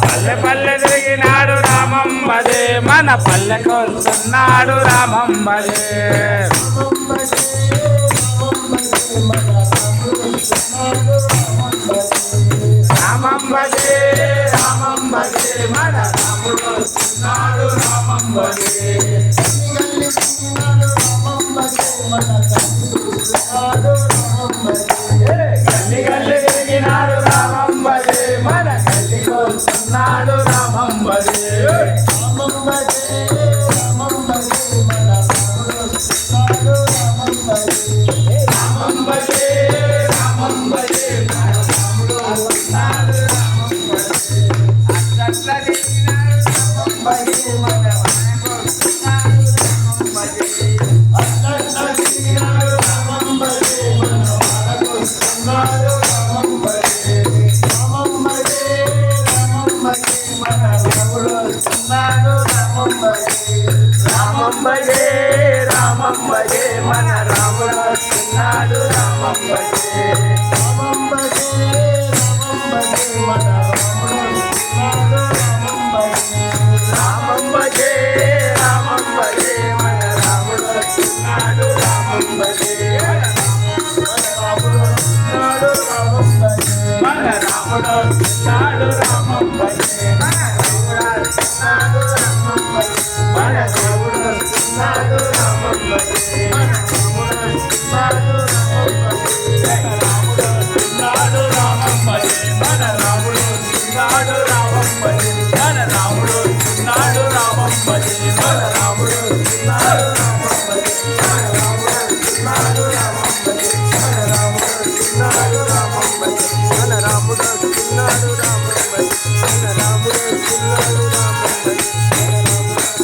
పల్లె పల్లె తిరిగినాడు రామం భజే మన పల్లెకు వస్తున్నాడు రామం భజే రామం భజే రామం భజే మన రాముడు వస్తున్నాడు రామం భజే గల్లి గల్లి తిరిగినాడు రామం భజే మన గల్లికి వస్తున్నాడు రామం భజే రామం భజే రామం భజే మన రామం భజే రామం భజే మన రాముడు వస్తున్నాడు రామం భజే అట్లా తిరిగినాడు రామం భజే మన మనకు వస్తున్నాడు రామం భజే అట్లా తిరిగినాడు రామం భజే మన మనకు వస్తున్నాడు రామం భజే రామం భజే రామం భజే మన రాముడు వస్తున్నాడు రామం భజే రామం భజే రామం భజే మన రాముడు వస్తున్నాడు రామం భజే రామం భజే రామం భజే మన రాముడు వస్తున్నాడు రామం భజే రామం భజే రామం భజే మన రాముడు వస్తున్నాడు రామం భజే మన రాముడు వస్తున్నాడు రామం భజే మన రాముడు వస్తున్నాడు రామం భజే మన రాముడు వస్తున్నాడు రామం భజే మన రాముడు వస్తున్నాడు రామం భజే రాముడు వస్తున్నాడు రామం భజే మన రాముడు వస్తున్నాడు రామం భజే మన రాముడు వస్తున్నాడు రామం భజే మన రాముడు వస్తున్నాడు రామం భజే మన రాముడు వస్తున్నాడు రామం భజే మన రాముడు వస్తున్నాడు రామం భజే మన రాముడు వస్తున్నాడు రామం భజే మన రాముడు వస్తున్నాడు రామం భజే